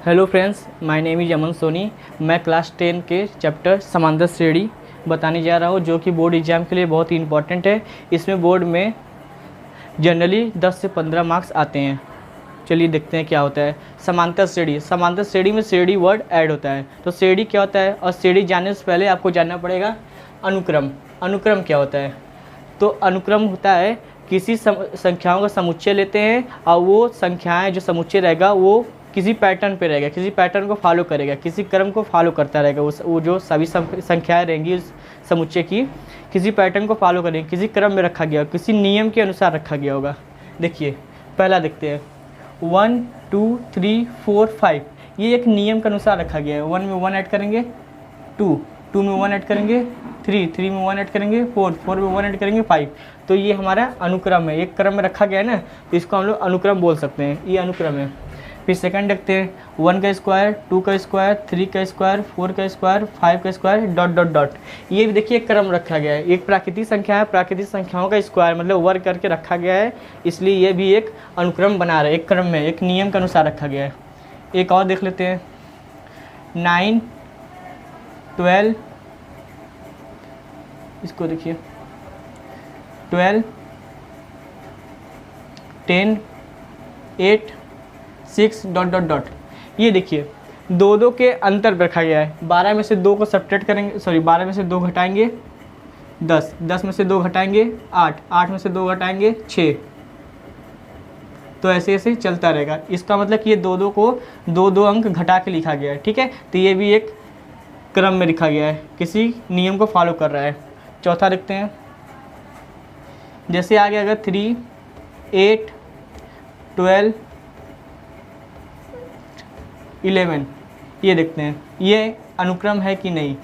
Hello friends, my name is Aman Soni. मैं class 10 के chapter समांतर श्रेणी बताने जा रहा हूँ, जो कि बोर्ड एग्ज़ाम के लिए बहुत ही इंपॉर्टेंट है। इसमें बोर्ड में जनरली 10 से 15 मार्क्स आते हैं। चलिए देखते हैं क्या होता है। समांतर श्रेणी। समांतर श्रेणी में श्रेणी वर्ड ऐड होता है। तो श्रेणी क्या होता है, और श्रेणी जानने से पहले आपको जानना पड़ेगा अनुक्रम। अनुक्रम क्या होता है? तो अनुक्रम होता है किसी संख्याओं का समुच्चय लेते हैं और वो संख्याएं जो समुच्चय रहेगा वो किसी पैटर्न पे रहेगा, किसी पैटर्न को फॉलो करेगा, किसी क्रम को फॉलो करता रहेगा। वो जो सभी संख्याएं रहेंगी उस समुच्चय की किसी पैटर्न को फॉलो करेंगे, किसी क्रम में रखा गया, किसी नियम के अनुसार रखा गया होगा। देखिए पहला देखते हैं 1 2 3 4 5। ये एक नियम के अनुसार रखा गया है। 1 में 1 ऐड करेंगे, 2 में 1 ऐड करेंगे, 3 में 1 ऐड करेंगे, 4 में 1 ऐड करेंगे, 5। तो ये हमारा अनुक्रम है, एक क्रम में रखा गया है ना, तो इसको हम लोग अनुक्रम बोल सकते हैं। ये अनुक्रम है। फिर सेकंड देखते हैं 1 का स्क्वायर, 2 का स्क्वायर, 3 का स्क्वायर, 4 का स्क्वायर, 5 का स्क्वायर, डॉट डॉट डॉट। ये भी देखिए एक क्रम रखा गया है। एक प्राकृतिक संख्या है, प्राकृतिक संख्याओं का स्क्वायर मतलब वर्ग करके रखा गया है, इसलिए ये भी एक अनुक्रम बना रहा है। एक क्रम में एक नियम के अनुसार रखा गया है। एक और देख लेते हैं 9 12। इसको देखिए 12 10 8 6 डॉट डॉट डॉट। ये देखिए 2 के अंतर पर रखा गया है। 12 में से 2 को सब्ट्रैक्ट करेंगे, 12 में से 2 घटाएंगे 10 में से 2 घटाएंगे 8 में से 2 घटाएंगे 6। तो ऐसे ऐसे चलता रहेगा। इसका मतलब कि ये 2 को 2 अंक घटा के लिखा गया है। ठीक है, तो ये भी एक क्रम में लिखा गया है, किसी नियम को फॉलो कर रहा है। चौथा देखते हैं, जैसे आगे अगर 3 8 12 11, ये देखते हैं ये अनुक्रम है कि नहीं।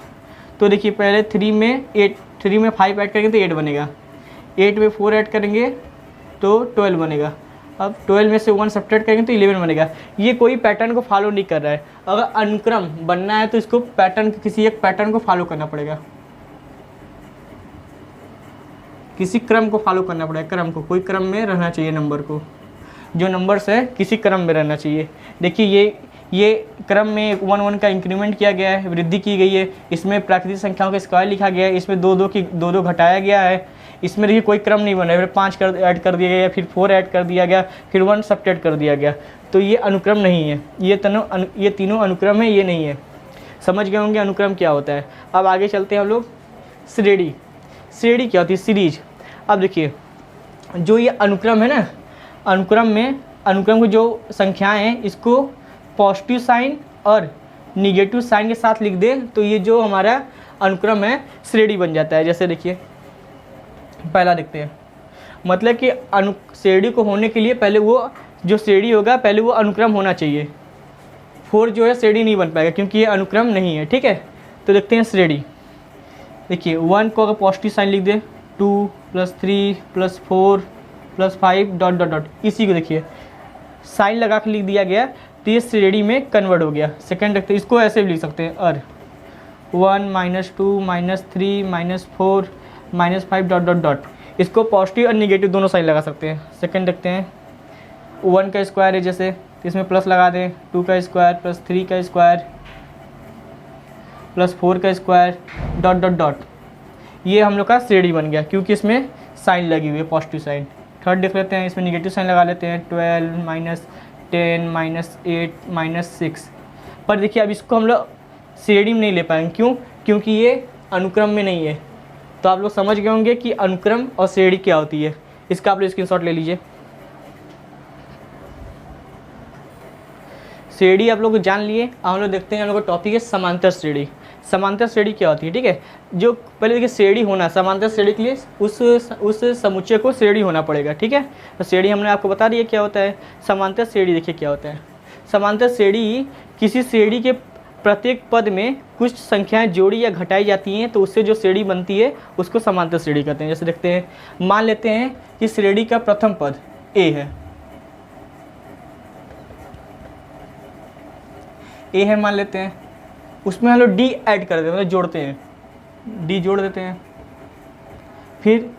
तो देखिए पहले 3 में 5 ऐड करेंगे तो 8 बनेगा, 8 में 4 ऐड करेंगे तो 12 बनेगा। अब 12 में से 1 सब्ट्रैक्ट करेंगे तो 11 बनेगा। ये कोई पैटर्न को फॉलो नहीं कर रहा है। अगर अनुक्रम बनना है तो इसको किसी एक पैटर्न को फॉलो करना पड़ेगा, किसी क्रम को फॉलो करना पड़ेगा। क्रम को, कोई क्रम में रहना चाहिए, नंबर को, जो नंबर्स है किसी क्रम में रहना चाहिए। देखिए ये क्रम में 1 का इंक्रीमेंट किया गया है, वृद्धि की गई है। इसमें प्राकृतिक संख्याओं का स्क्वायर लिखा गया है, इसमें 2 घटाया गया है। इसमें देखिए कोई क्रम नहीं बना है, फिर 5 ऐड कर दिया गया, फिर 4 ऐड कर दिया गया, फिर 1 सब्ट्रैक्ट कर दिया गया। तो ये अनुक्रम नहीं है। ये तीनों अनुक्रम है, ये नहीं है। समझ गए होंगे अनुक्रम क्या होता है। अब आगे चलते हैं हम लोग श्रेणी। श्रेणी क्या होती है? सीरीज। अब देखिए जो ये अनुक्रम है ना, अनुक्रम की जो संख्याएं हैं इसको पॉजिटिव साइन और निगेटिव साइन के साथ लिख दे तो ये जो हमारा अनुक्रम है श्रेणी बन जाता है। जैसे देखिए पहला देखते हैं, मतलब कि श्रेणी को होने के लिए पहले वो जो श्रेणी होगा पहले वो अनुक्रम होना चाहिए। 4 जो है श्रेणी नहीं बन पाएगा क्योंकि ये अनुक्रम नहीं है। ठीक है, तो देखते हैं श्रेणी। देखिए 1 को अगर पॉजिटिव साइन लिख दे, 2 + 3 + 4 + 5 डॉट डॉट डॉट, इसी को देखिए साइन लगा के लिख दिया गया तो ये श्रेणी में कन्वर्ट हो गया। सेकंड देखते हैं, इसको ऐसे भी लिख सकते हैं 1 - 2 - 3 - 4 - 5 डॉट डॉट डॉट। इसको पॉजिटिव और निगेटिव दोनों साइन लगा सकते हैं। सेकंड देखते हैं 1 का स्क्वायर है, जैसे इसमें प्लस लगा दें, 2 का स्क्वायर + 3 का स्क्वायर + 4 का स्क्वायर डॉट डॉट डॉट। ये हम लोग का श्रेणी बन गया क्योंकि इसमें साइन लगी हुई है, पॉजिटिव साइन। थर्ड देख लेते हैं, इसमें निगेटिव साइन लगा लेते हैं, 12 - 10 - 8 - 6। पर देखिए अब इसको हम लोग श्रेणी में नहीं ले पाएंगे। क्यों? क्योंकि ये अनुक्रम में नहीं है। तो आप लोग समझ गए होंगे कि अनुक्रम और श्रेणी क्या होती है। इसका आप लोग स्क्रीनशॉट ले लीजिए। श्रेणी आप लोग जान लिए। हम लोग देखते हैं, हम लोग का टॉपिक है समांतर श्रेणी। समांतर श्रेणी क्या होती है? ठीक है, जो पहले देखिए श्रेणी होना, समांतर श्रेणी के लिए उस समुच्चय को श्रेणी होना पड़ेगा। ठीक है, तो श्रेणी हमने आपको बता दिया क्या होता है। समांतर श्रेणी देखिए क्या होता है। समांतर श्रेणी किसी श्रेणी के प्रत्येक पद में कुछ संख्याएं जोड़ी या घटाई जाती हैं तो उससे जो श्रेणी बनती है उसको समांतर श्रेणी कहते हैं। जैसे देखते हैं, मान लेते हैं कि श्रेणी का प्रथम पद ए है मान लेते हैं, उसमें हम लोग डी ऐड कर देते हैं, मतलब जोड़ते हैं, डी जोड़ देते हैं। फिर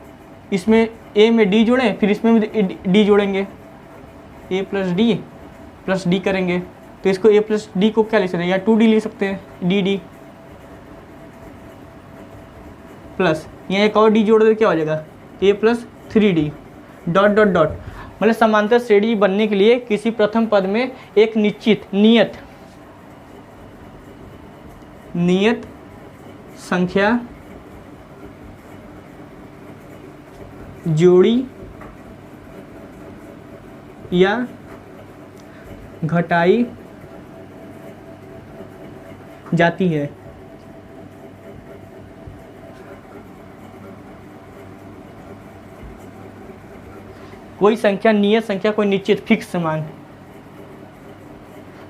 इसमें ए में डी जोड़ें, फिर इसमें भी डी जोड़ेंगे, ए प्लस डी करेंगे, तो इसको ए प्लस डी को क्या लिख सकते हैं, या 2d लिख सकते हैं, डी डी प्लस यहाँ एक और डी जोड़ दे क्या हो जाएगा, A plus 3d dot dot dot. मतलब समांतर श्रेणी बनने के लिए किसी प्रथम पद में एक नियत संख्या जोड़ी या घटाई जाती है। कोई संख्या नियत संख्या, कोई निश्चित फिक्स मान,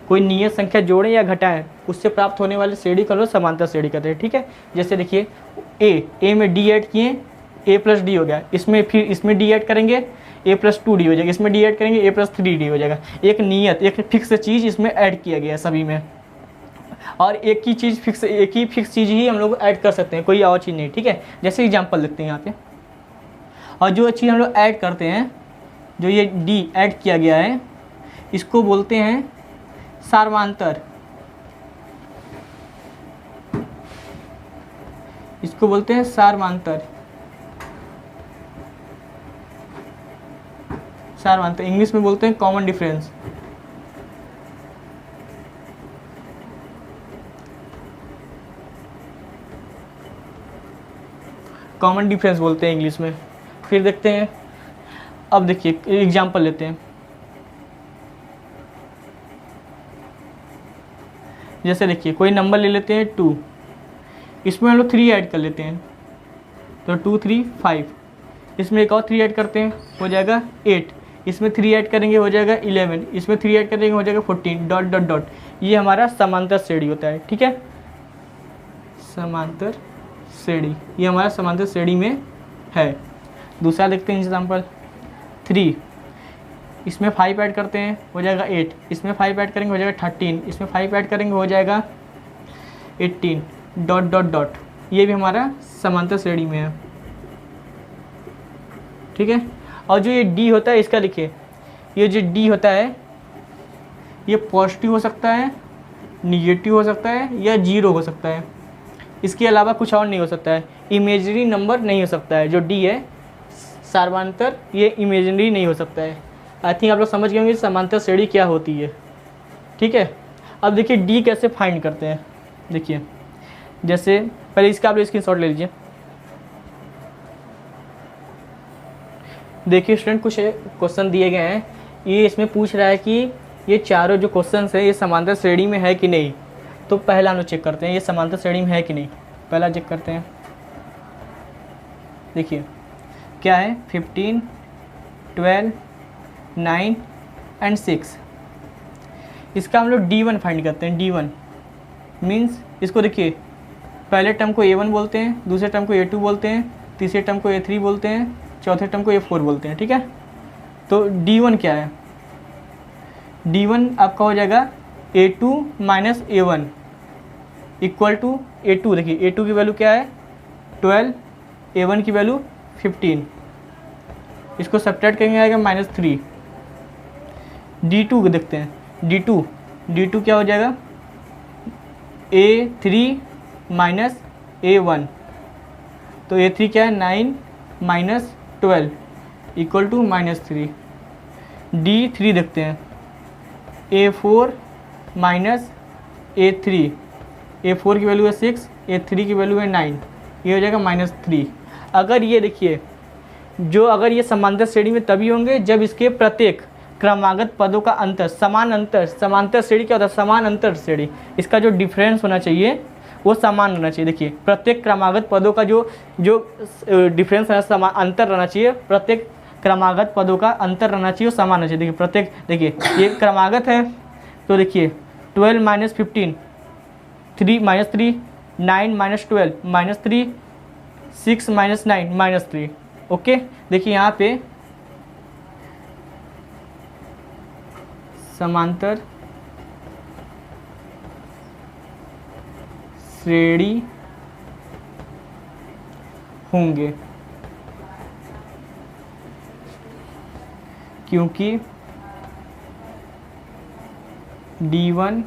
कोई नियत संख्या जोड़े या घटाएं, उससे प्राप्त होने वाली श्रेणी का लोग समांतर श्रेणी कहते हैं। ठीक है, जैसे देखिए ए में डी ऐड किए, ए प्लस डी हो गया, इसमें फिर इसमें डी ऐड करेंगे, ए प्लस 2d हो जाएगा, इसमें डी ऐड करेंगे, ए प्लस 3d हो जाएगा। एक नियत, एक फिक्स चीज़ इसमें ऐड किया गया है सभी में, और एक ही फिक्स चीज़ ही हम लोग ऐड कर सकते हैं, कोई और चीज़ नहीं। ठीक है, जैसे एग्जांपल लिखते हैं यहाँ पे, और जो चीज़ हम लोग ऐड करते हैं, जो ये डी ऐड किया गया है, इसको बोलते हैं सार्वमांतर, इसको बोलते हैं सार्वमांतर। इंग्लिश में बोलते हैं कॉमन डिफरेंस। कॉमन डिफरेंस बोलते हैं इंग्लिश में। फिर देखते हैं, अब देखिए एग्जांपल लेते हैं। जैसे देखिए कोई नंबर ले लेते हैं 2, इसमें हम लोग 3 ऐड कर लेते हैं, तो 2 3 5, इसमें एक और 3 ऐड करते हैं, हो जाएगा 8, इसमें 3 ऐड करेंगे हो जाएगा 11, इसमें 3 ऐड करेंगे हो जाएगा 14 डॉट डॉट डॉट। ये हमारा समांतर श्रेणी होता है। ठीक है, समांतर श्रेणी, ये हमारा समांतर श्रेणी में है। दूसरा देखते हैं एग्जाम्पल 3, इसमें 5 ऐड करते हैं हो जाएगा 8, इसमें 5 ऐड करेंगे हो जाएगा 13, इसमें 5 ऐड करेंगे हो जाएगा 18 डॉट डॉट डॉट। ये भी हमारा समांतर श्रेणी में है। ठीक है, और जो ये डी होता है इसका देखिए, ये जो डी होता है ये पॉजिटिव हो सकता है, निगेटिव हो सकता है, या जीरो हो सकता है। इसके अलावा कुछ और नहीं हो सकता है। इमेजिनरी नंबर नहीं हो सकता है। जो डी है सार्वमांतर, ये इमेजिनरी नहीं हो सकता है। आई थिंक आप लोग समझ गए होंगे समांतर श्रेणी क्या होती है। ठीक है, अब देखिए डी कैसे फाइंड करते हैं। देखिए जैसे पहले इसका आप लोग स्क्रीनशॉट ले लीजिए। देखिए स्टूडेंट, कुछ क्वेश्चन दिए गए हैं, ये इसमें पूछ रहा है कि ये चारों जो क्वेश्चन है ये समांतर श्रेणी में है कि नहीं। तो पहला हम लोग चेक करते हैं ये समांतर श्रेणी में है कि नहीं। पहला चेक करते हैं, देखिए क्या है 15, 12, 9 एंड 6। इसका हम लोग D1 फाइंड करते हैं। D1 मीन्स इसको देखिए, पहले टर्म को A1 बोलते हैं, दूसरे टर्म को A2 बोलते हैं, तीसरे टर्म को A3 बोलते हैं, चौथे टर्म को A4 बोलते हैं। ठीक है, तो D1 क्या है, D1 आपका हो जाएगा A2 minus A1 equal to A2। देखिए A2 की वैल्यू क्या है 12, A1 की वैल्यू 15, इसको सब्ट्रैक्ट करेंगे आएगा -3। D2 को देखते हैं, D2 क्या हो जाएगा A3 माइनस A1, तो A3 क्या है 9 माइनस 12 इक्वल टू -3। D3 देखते हैं A4 माइनस A3, A4 की वैल्यू है 6, A3 की वैल्यू है 9, ये हो जाएगा -3। अगर ये देखिए अगर ये समांतर श्रेणी में तभी होंगे जब इसके प्रत्येक क्रमागत पदों का अंतर समान अंतर। समांतर श्रेणी क्या होता है, समान अंतर श्रेणी। इसका जो डिफरेंस होना चाहिए वो समान होना चाहिए। देखिए प्रत्येक क्रमागत पदों का जो डिफरेंस है समान अंतर रहना चाहिए, प्रत्येक क्रमागत पदों का अंतर रहना चाहिए वो समान होना चाहिए। देखिए प्रत्येक, देखिए ये क्रमागत है, तो देखिए 12 minus 15 3 minus 3, 9 minus 12 -3, 6 minus 9 -3। Okay, देखिए यहाँ पे समांतर श्रेणी होंगे क्योंकि D1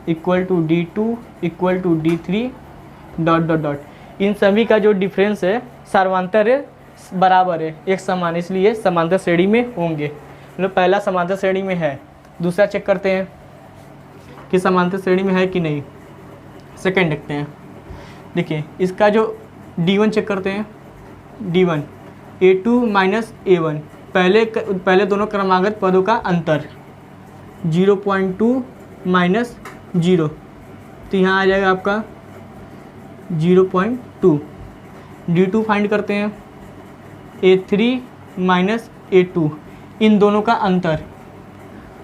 equal to D2 equal to D3 dot dot dot. इन सभी का जो डिफरेंस है सार्वंतर बराबर है, एक समान, इसलिए समांतर श्रेणी में होंगे। मतलब पहला समांतर श्रेणी में है, दूसरा चेक करते हैं कि समांतर श्रेणी में है कि नहीं। सेकंड देखते हैं, देखिए इसका जो D1 चेक करते हैं, D1 A2 माइनस A1, पहले दोनों क्रमागत पदों का अंतर 0.2 माइनस 0, तो यहाँ आ जाएगा आपका 0.2। D2 फाइंड करते हैं, A3 माइनस A2, इन दोनों का अंतर,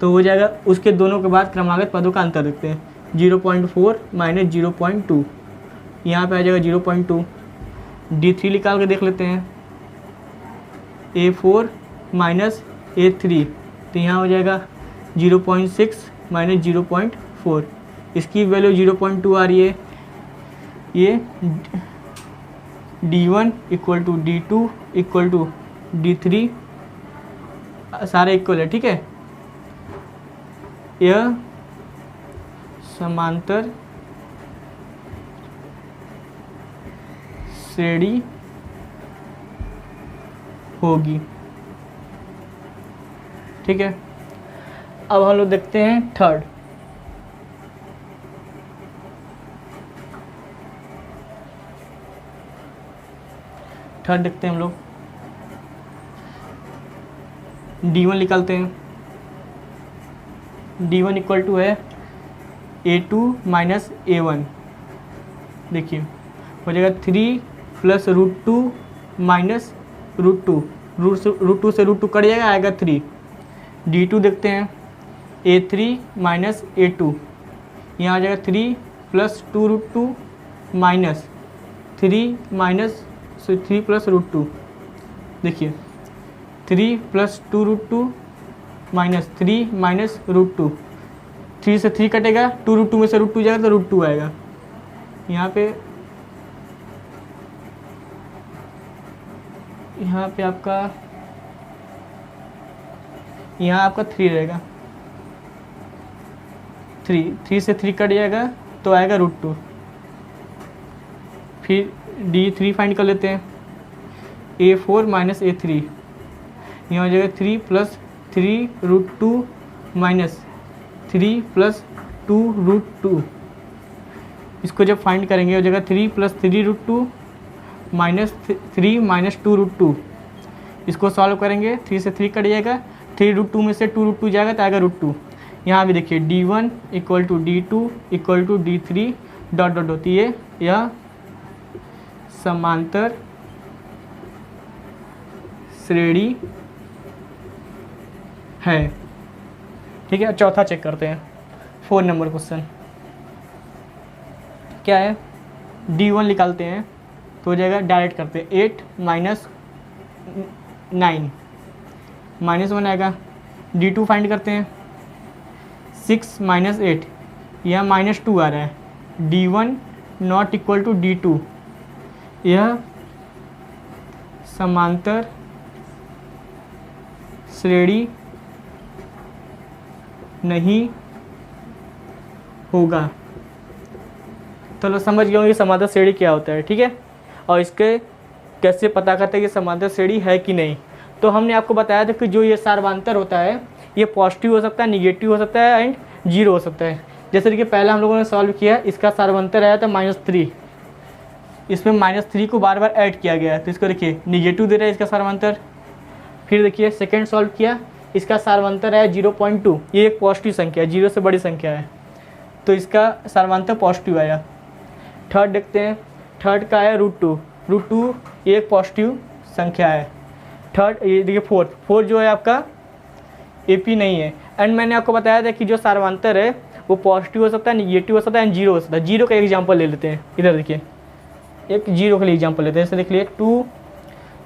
तो हो जाएगा उसके दोनों के बाद क्रमागत पदों का अंतर देखते हैं, 0.4 माइनस 0.2, यहाँ पे आ जाएगा 0.2। D3 निकाल के देख लेते हैं, A4 माइनस A3, तो यहाँ हो जाएगा 0.6 माइनस 0.4, इसकी वैल्यू 0.2 आ रही है। ये D1 equal to D2 equal to D3 सारे इक्वल है, ठीक है। यह समांतर श्रेणी होगी, ठीक है। अब हम लोग देखते हैं थर्ड। देखते हैं हम लोग, D1 निकालते हैं, D1 इक्वल टू है A2 माइनस A1, देखिए हो जाएगा 3 प्लस √2 माइनस √2, √2 से √2 कट जाएगा, आएगा 3। D2 देखते हैं, A3 माइनस A2, यहाँ आ जाएगा 3 प्लस 2√2 माइनस 3 माइनस 3 प्लस √2, देखिए 3 प्लस 2√2 माइनस 3 माइनस √2, 3 से 3 कटेगा, 2√2 में से √2 जाएगा तो √2 आएगा। यहाँ पे आपका 3 रहेगा, 3 से 3 कट जाएगा तो आएगा √2। फिर D3 फाइंड कर लेते हैं, A4 माइनस A3, यहाँ हो जाएगा 3 प्लस 3√2 माइनस 3 प्लस 2√2, इसको जब फाइंड करेंगे हो जाएगा 3 प्लस 3√2 माइनस 3 माइनस 2√2, इसको सॉल्व करेंगे, 3 से 3 कट जाएगा, 3√2 में से 2√2 जाएगा तो आएगा √2। यहाँ भी देखिए D1 equal to D2 equal to D3 dot dot होती है, यह समांतर श्रेणी है, ठीक है। चौथा चेक करते हैं, 4 नंबर क्वेश्चन क्या है। D1 निकालते हैं तो हो जाएगा, डायरेक्ट करते हैं 8 माइनस 9 माइनस 1 आएगा। D2 फाइंड करते हैं, 6 माइनस 8, यह माइनस 2 आ रहा है। D1 not equal to D2, यह समांतर श्रेणी नहीं होगा। तो लोग समझ गए होंगे समांतर श्रेणी क्या होता है, ठीक है, और इसके कैसे पता करते हैं कि समांतर श्रेणी है कि नहीं। तो हमने आपको बताया था कि जो ये सार्वंतर होता है ये पॉजिटिव हो सकता है, निगेटिव हो सकता है एंड 0 हो सकता है। जैसे कि पहले हम लोगों ने सॉल्व किया, इसका सार्वंतर आया था -3, इसमें -3 को बार बार ऐड किया गया है, तो इसको देखिए निगेटिव दे रहा है इसका सार्वंतर। फिर देखिए सेकेंड सॉल्व किया, इसका सार्वंतर है 0.2, ये एक पॉजिटिव संख्या है, 0 से बड़ी संख्या है, तो इसका सार्वंतर पॉजिटिव आया। थर्ड देखते हैं, थर्ड का है √2 ये एक पॉजिटिव संख्या है। थर्ड ये देखिए फोर्थ जो है आपका AP नहीं है। एंड मैंने आपको बताया था कि जो सार्वंतर है वो पॉजिटिव हो सकता है, निगेटिव हो सकता है एंड 0 हो सकता है। 0 का एग्जाम्पल ले लेते हैं, इधर देखिए एक 0 के लिए एग्जाम्पल लेते हैं, जैसे देख लिए 2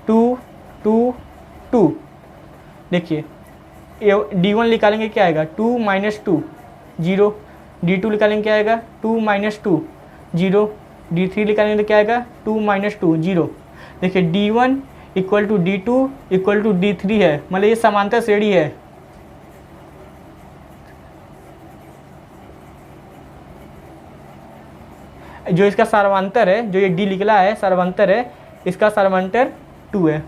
2 2 2, देखिए D1 निकालेंगे क्या आएगा 2 माइनस 2 0, D2 निकालेंगे क्या आएगा 2 माइनस 2 0, D3 निकालेंगे तो क्या आएगा 2 माइनस 2 0। देखिए D1 equal to D2 equal to D3 है, मतलब ये समांतर श्रेणी है। जो इसका सार्वंतर है, जो ये डी निकला है सार्वंतर है, इसका सार्वंतर 2 है,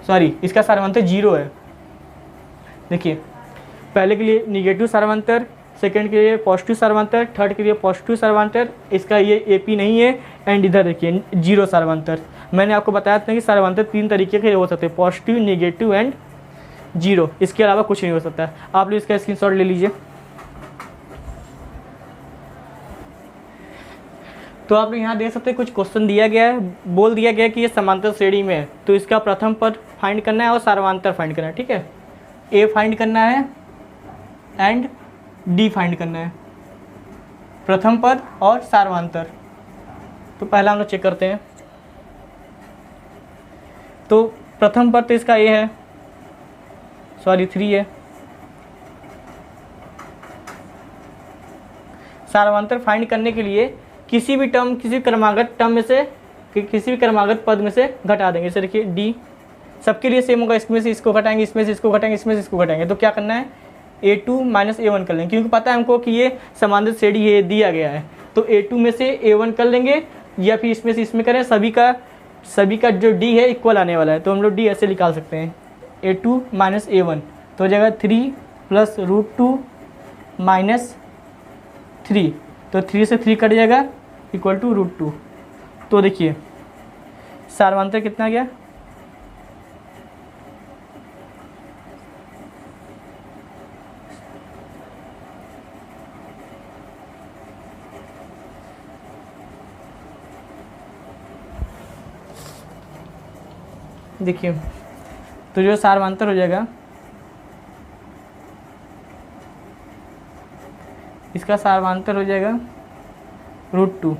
सॉरी इसका सार्वंतर 0 है। देखिए पहले के लिए निगेटिव सार्वंतर, सेकंड के लिए पॉजिटिव सार्वंतर, थर्ड के लिए पॉजिटिव सार्वंतर, इसका ये AP नहीं है, एंड इधर देखिए 0 सार्वंतर। मैंने आपको बताया था कि सार्वंतर 3 तरीके के हो सकते हैं, पॉजिटिव, नेगेटिव एंड 0, इसके अलावा कुछ नहीं हो सकता। आप लोग इसका स्क्रीनशॉट ले लीजिए। तो आप लोग यहाँ देख सकते हैं कुछ क्वेश्चन दिया गया है, बोल दिया गया है कि ये समांतर श्रेणी में है, तो इसका प्रथम पद फाइंड करना है और सार्वंतर फाइंड करना है, ठीक है। A फाइंड करना है एंड D फाइंड करना है, प्रथम पद और सार्वंतर। तो पहला हम लोग चेक करते हैं। तो प्रथम पद तो इसका A है, सॉरी 3 है। सार्वंतर फाइंड करने के लिए किसी भी टर्म, किसी क्रमागत टर्म में से, किसी भी क्रमागत पद में से घटा देंगे। जैसे देखिए D सबके लिए सेम होगा, इसमें से इसको घटाएंगे, इसमें से इसको घटाएंगे, इसमें से इसको घटाएंगे। तो क्या करना है, A2 माइनस A1 कर लेंगे, क्योंकि पता है हमको कि ये समांतर श्रेणी ये दिया गया है। तो A2 में से A1 कर लेंगे, या फिर इसमें से इसमें करें, सभी का जो D है इक्वल आने वाला है, तो हम लोग D ऐसे निकाल सकते हैं, A2 माइनस A1। तो हो जाएगा 3 प्लस √2 माइनस 3, तो 3 से 3 कट जाएगा, इक्वल टू √2। तो देखिए सार्वंतर कितना गया, देखिए तो जो सार्वंतर हो जाएगा, इसका सार्वंतर हो जाएगा √2।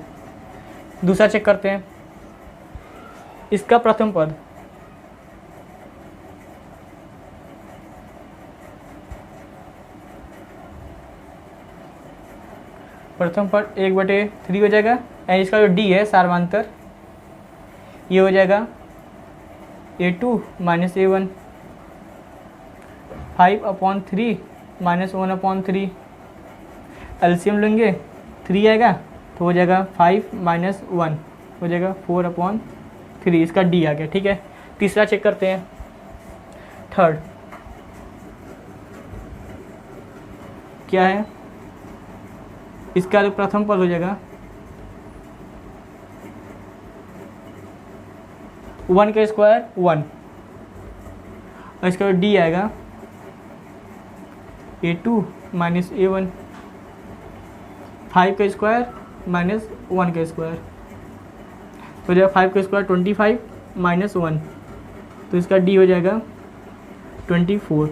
दूसरा चेक करते हैं, इसका प्रथम पद, प्रथम पद 1/3 हो जाएगा, एंड इसका जो D है सार्वंतर, ये हो जाएगा A2 minus A1, 5/3 minus 1/3, LCM लेंगे 3 आएगा, तो हो जाएगा 5 माइनस 1 हो जाएगा 4/3, इसका D आ गया, ठीक है। तीसरा चेक करते हैं, थर्ड क्या है, इसका जो प्रथम पद हो जाएगा 1 का स्क्वायर 1, और इसका D आएगा A2 माइनस A1, 5 का स्क्वायर माइनस 1 का स्क्वायर, तो जाएगा 5 का स्क्वायर 25 माइनस 1, तो इसका D हो जाएगा 24।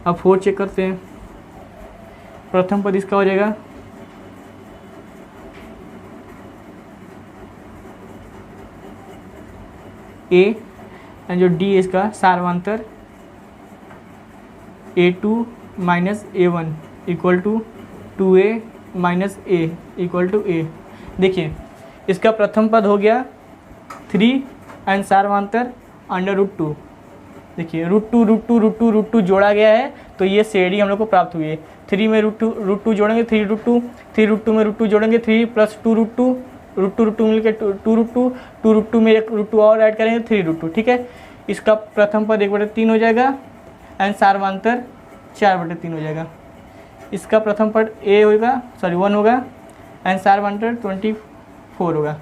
अब 4 चेक करते हैं, प्रथम पद इसका हो जाएगा A, एंड जो D इसका सार्वंतर A2 minus A1 equal to 2A minus A equal to A। देखिए इसका प्रथम पद हो गया 3 एंड सार्वंतर √2। देखिए √2 जोड़ा गया है, तो ये श्रेणी हम लोग को प्राप्त हुई है। 3 में √2 जोड़ेंगे 3√2 में √2 जोड़ेंगे 3 प्लस 2√2 मिलकर 2√2 में एक √2 और ऐड करेंगे 3√2, ठीक है। इसका प्रथम पद 1/3 हो जाएगा, एंड सार्वंतर 4/3 हो जाएगा। इसका प्रथम पद A होगा, सॉरी 1 होगा, एंड सार्वंतर 24 होगा।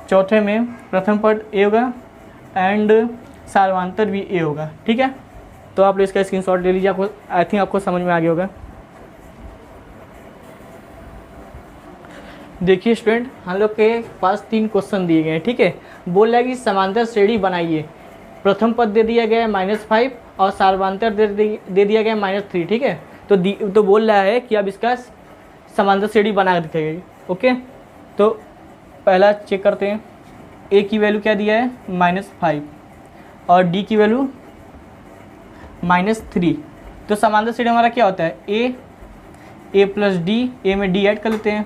चौथे में प्रथम पद A होगा एंड सार्वंतर भी A होगा, ठीक है। तो आप इसका स्क्रीनशॉट ले लीजिए, आपको आई थिंक आपको समझ में आ गया होगा। देखिए स्टूडेंट, हम लोग के पास 3 क्वेश्चन दिए गए हैं, ठीक है। बोल रहा है कि समांतर श्रेणी बनाइए, प्रथम पद दे दिया गया है -5 और सार्वंतर दे दिया गया है -3, ठीक है। तो बोल रहा है कि अब इसका समांतर श्रेणी बना दिखाइए, ओके। तो पहला चेक करते हैं, A की वैल्यू क्या दिया है -5 और D की वैल्यू -3। तो समांतर श्रेणी हमारा क्या होता है, A प्लस D, A में D ऐड कर लेते हैं,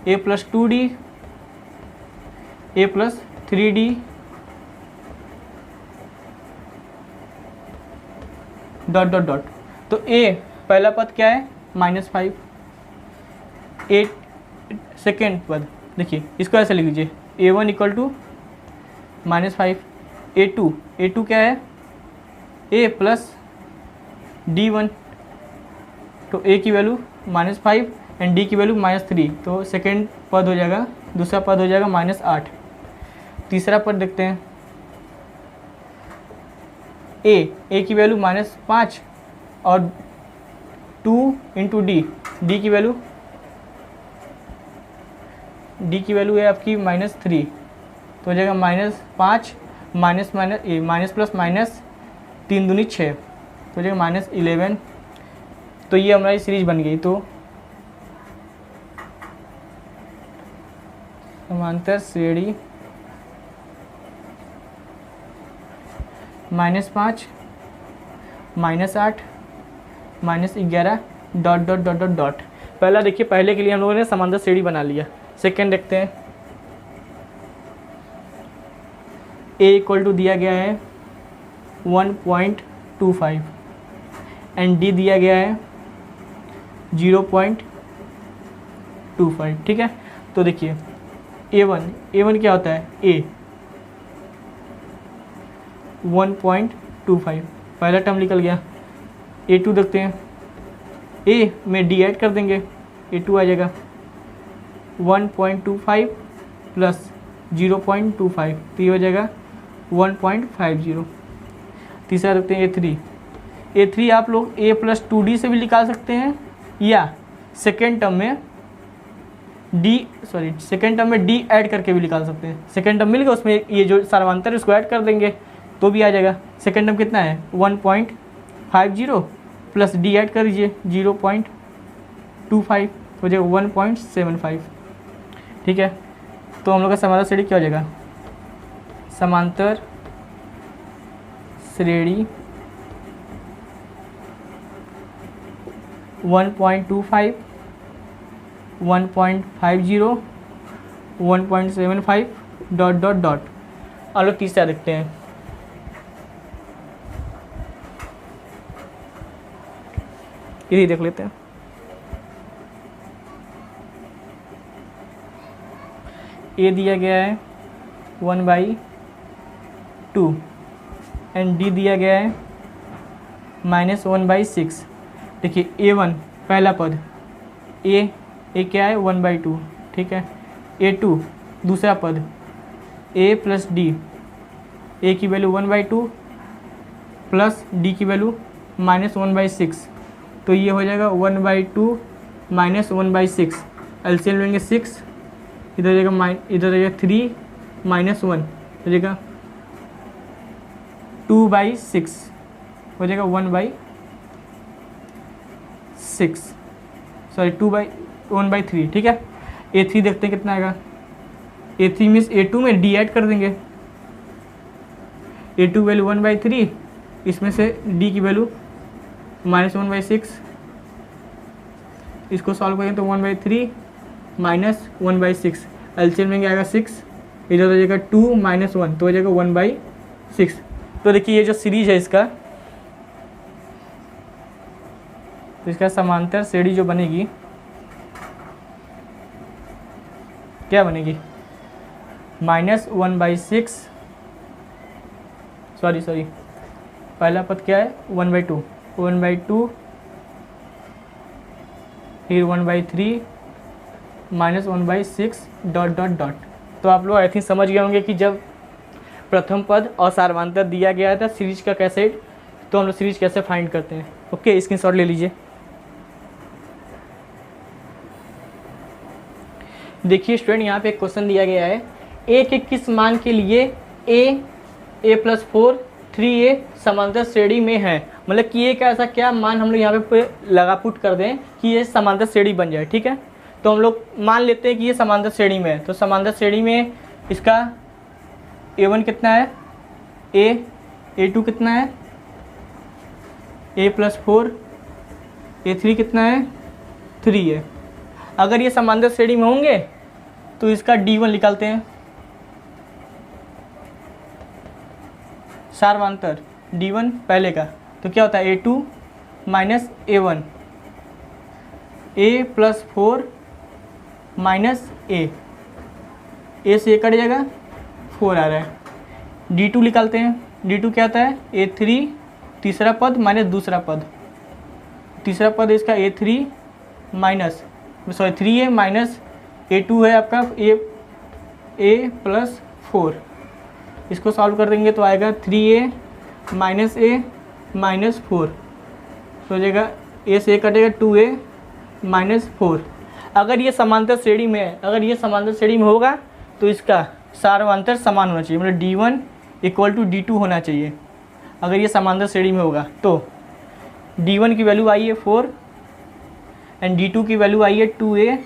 A plus 2D, A plus 3D dot dot dot. तो A पहला पद क्या है -5, ए सेकेंड पद देखिए इसको ऐसे लिख लीजिए A1 इक्वल टू -5, A2 क्या है A प्लस D1, तो A की वैल्यू -5 एंड D की वैल्यू -3, तो सेकेंड पद हो जाएगा, दूसरा पद हो जाएगा -8। तीसरा पद देखते हैं A की वैल्यू -5 और 2 इंटू D की वैल्यू है आपकी -3, तो हो जाएगा -5 माइनस प्लस माइनस 3 दूनी 6, तो हो जाएगा -11। तो ये हमारी सीरीज बन गई। तो समांतर श्रेणी -5 -8 -11 dot dot dot dot dot. पहला देखिए, पहले के लिए हम लोगों ने समांतर श्रेणी बना लिया। सेकेंड देखते हैं, A इक्वल टू दिया गया है 1.25 एंड D दिया गया है 0.25, ठीक है। तो देखिए A1 क्या होता है A 1.25, पहला टर्म निकल गया। A2 देखते हैं, A में D ऐड कर देंगे, A2 आ जाएगा 1.25 प्लस 0.25, तो ये हो जाएगा 1.50। तीसरा देखते हैं A3 आप लोग A प्लस 2D से भी निकाल सकते हैं, या सेकेंड टर्म में D ऐड करके भी निकाल सकते हैं। सेकेंड टर्म मिल गया, उसमें ये जो समांतर है उसको ऐड कर देंगे तो भी आ जाएगा। सेकेंड टर्म कितना है 1.50 प्लस D ऐड कर दीजिए 0.25, हो जाएगा 1.75, ठीक है। तो हम लोग का समांतर श्रेणी क्या हो जाएगा, समांतर श्रेणी 1.25 1.50 1.75 डॉट डॉट डॉट। और लोग तीसरा देखते हैं, यही देख लेते हैं। A दिया गया है 1/2 एंड D दिया गया है -1/6। देखिए A1 पहला पद, A क्या है 1/2, ठीक है। A2 दूसरा पद A प्लस D, A की वैल्यू 1/2 प्लस D की वैल्यू -1/6, तो ये हो जाएगा 1/2 माइनस 1/6, एलसीएम लेंगे 6, इधर जाएगा इधर जाएगा 3 -1, हो जाएगा 2/6, हो जाएगा 1/6, सॉरी 1/3, ठीक है। A3 देखते हैं कितना आएगा, A3 मीन्स A2 में D ऐड कर देंगे, A2 वैल्यू 1/3, इसमें से D की वैल्यू -1/6, इसको सॉल्व करेंगे तो 1/3 माइनस 1/6, एलसीएम लेंगे आएगा 6, इधर हो जाएगा 2 - 1, तो हो जाएगा 1/6। तो देखिए ये जो सीरीज है इसका, तो इसका समांतर श्रेणी जो बनेगी क्या बनेगी, -1/6, सॉरी पहला पद क्या है 1/2 फिर 1/3 -1/6 डॉट डॉट डॉट। तो आप लोग आई थिंक समझ गए होंगे कि जब प्रथम पद और सार्वधानिक दिया गया था सीरीज का कैसे, तो हम लोग सीरीज कैसे फाइंड करते हैं। ओके, स्क्रीनशॉट ले लीजिए। देखिए स्टूडेंट, यहाँ पे एक क्वेश्चन दिया गया है, A के किस मान के लिए A + 4 3A समांतर श्रेणी में है। मतलब कि A का ऐसा क्या मान हम लोग यहाँ पे लगा पुट कर दें कि ये समांतर श्रेणी बन जाए, ठीक है। तो हम लोग मान लेते हैं कि ये समांतर श्रेणी में है, तो समांतर श्रेणी में इसका A1 कितना है A2 कितना है A + 4, A3 कितना है 3 है। अगर ये समांतर श्रेणी में होंगे तो इसका D1 निकालते हैं, सार्वधानिक D1 पहले का, तो क्या होता है A2 - A1 ए प्लस 4 माइनस ए से कट जाएगा, 4 आ रहा है। D2 निकालते हैं, D2 क्या आता है, A3 तीसरा पद माइनस दूसरा पद, तीसरा पद इसका A3 minus 3A minus A2 है आपका A प्लस 4। इसको सॉल्व कर देंगे तो आएगा 3A माइनस A माइनस 4, तो हो जाएगा A से कटेगा 2A माइनस 4। अगर ये समांतर श्रेणी में है, अगर ये समांतर श्रेणी में होगा तो इसका सार्वंतर समान होना चाहिए, मतलब D1 इक्वल टू D2 होना चाहिए। अगर ये समांतर श्रेणी में होगा तो D1 की वैल्यू आई है 4 एंड D2 की वैल्यू आई है 2A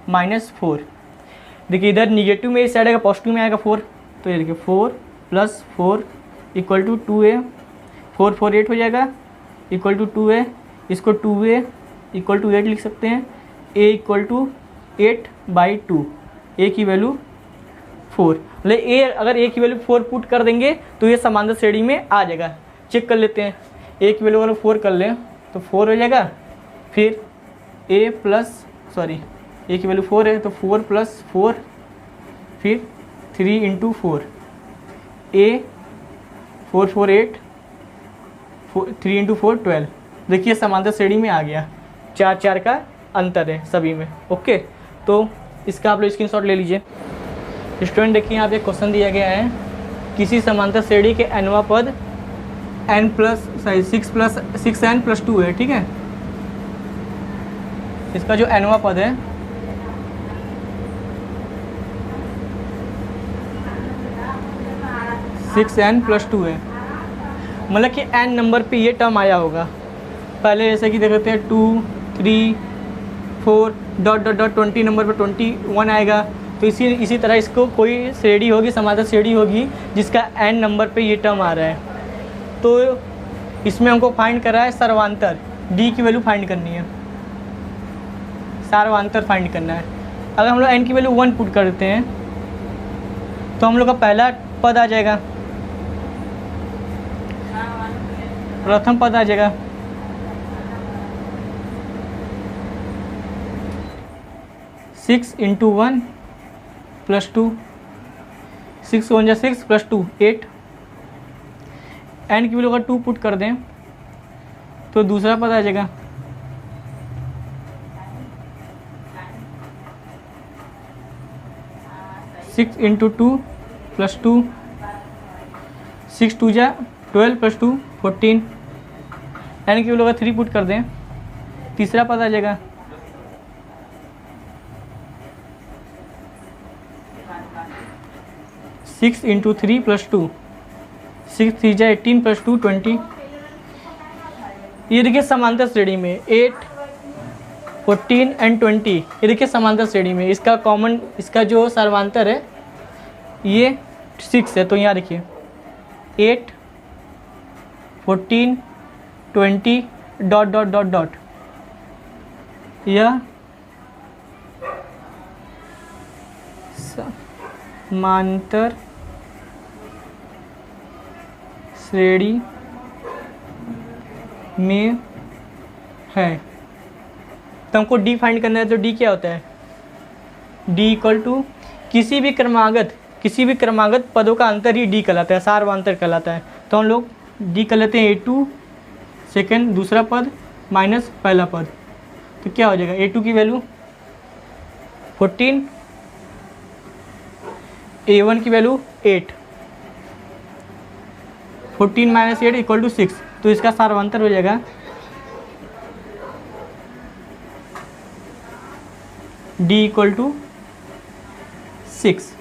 माइनस 4। देखिए इधर निगेटिव में इस साइड आएगा, पॉजिटिव में आएगा 4, तो ये देखिए 4 प्लस 4 इक्वल टू 2A, 4 4 8 हो जाएगा इक्वल टू 2A, इसको 2A इक्वल टू 8 लिख सकते हैं, A इक्वल टू 8/2, A की वैल्यू 4, मतलब A अगर A की वैल्यू 4 पुट कर देंगे तो ये समांतर श्रेणी में आ जाएगा। चेक कर लेते हैं, A की वैल्यू अगर 4 कर लें तो 4 हो जाएगा, फिर A की वैल्यू 4 है तो 4 प्लस 4, फिर 3 इंटू 4, A 4 4 8, 3 इंटू 4 12। देखिए समांतर श्रेणी में आ गया, 4 4 का अंतर है सभी में। ओके, तो इसका आप लोग स्क्रीनशॉट ले लीजिए। स्टूडेंट देखिए यहाँ पे क्वेश्चन दिया गया है, किसी समांतर श्रेणी के nवां पद सिक्स एन प्लस 2 है, ठीक है। इसका जो nवां पद है सिक्स एन प्लस 2 है, मतलब कि n नंबर पे ये टर्म आया होगा। पहले जैसे कि देख लेते हैं 2 3 4 डॉट डॉट डॉट 20 नंबर पर 21 आएगा, तो इसी तरह इसको कोई श्रेणी होगी, समांतर श्रेणी होगी जिसका n नंबर पे ये टर्म आ रहा है। तो इसमें हमको फाइंड करा है सर्वांतर, d की वैल्यू फाइंड करनी है, सार्वांतर फाइंड करना है। अगर हम लोग n की वैल्यू 1 पुट कर देते हैं तो हम लोग का पहला पद आ जाएगा, प्रथम पद आ जाएगा, सिक्स इंटू 1 प्लस 2, 6 1 जा 6 प्लस 2 8। एन की वैल्यू अगर 2 पुट कर दें तो दूसरा पद आ जाएगा, सिक्स इंटू 2 प्लस 2, 6 2 जा 12 प्लस 2 14। एन की वैल्यू अगर 3 पुट कर दें तीसरा पद आ जाएगा, 6 इंटू 3 प्लस 2, 6 3 जा 18 प्लस 2 20। ये देखिए समांतर श्रेणी में 8 14 एंड 20, ये देखिए समांतर श्रेणी में इसका कॉमन, इसका जो सर्वांतर है ये 6 है। तो यहाँ देखिए 8 14 20 डॉट डॉट डॉट डॉट, यह समांतर श्रेणी में है। तो हमको डी फाइंड करना है, तो डी क्या होता है, डी इक्वल टू किसी भी क्रमागत पदों का अंतर ही डी कहलाता है, सार्वांतर कहलाता है। तो हम लोग डी कर लेते हैं A2 सेकेंड दूसरा पद माइनस पहला पद, तो क्या हो जाएगा A2 की वैल्यू 14, A1 की वैल्यू 8, 14 माइनस 8 इक्वल टू 6। तो इसका सार्वांतर हो जाएगा D equal to 6,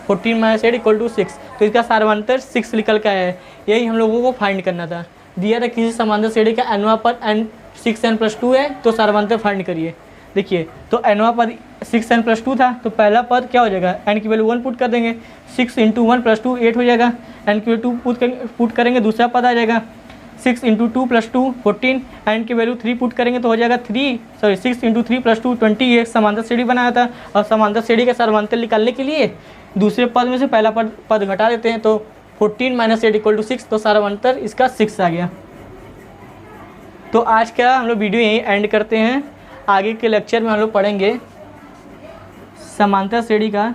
14 minus 8 equal to 6। तो इसका सार्वांतर 6 निकल के आया है। यही हम लोगों को फाइंड करना था। दिया था किसी समांतर श्रेणी का nवां पद n 6n प्लस 2 है, तो सार्वांतर फाइंड करिए। देखिए तो nवां पद 6n प्लस 2 था, तो पहला पद क्या हो जाएगा, n की वैल्यू 1 पुट कर देंगे, 6 इंटू 1 प्लस 2 8 हो जाएगा, n की वैल्यू 2 पुट करेंगे, दूसरा पद आ जाएगा 6 इंटू 2 प्लस 2 14, n की वैल्यू 3 पुट करेंगे तो हो जाएगा 6 इंटू 3 प्लस 2 20। ये एक समांतर श्रेणी बनाया था, और समांतर श्रेणी का सर्वांतर निकालने के लिए दूसरे पद में से पहला पद घटा देते हैं, तो 14 माइनस 8 इक्वल टू 6, तो सर्वांतर इसका 6 आ गया। तो आज का हम लोग वीडियो यहीं एंड करते हैं। आगे के लेक्चर में हम लोग पढ़ेंगे समांतर श्रेणी का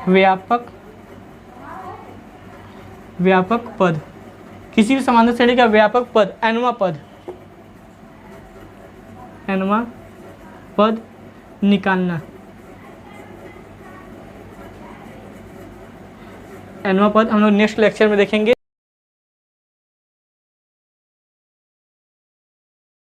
व्यापक पद, किसी भी समांतर श्रेणी का व्यापक पद एनवा पद निकालना। एनवा पद हम लोग नेक्स्ट लेक्चर में देखेंगे।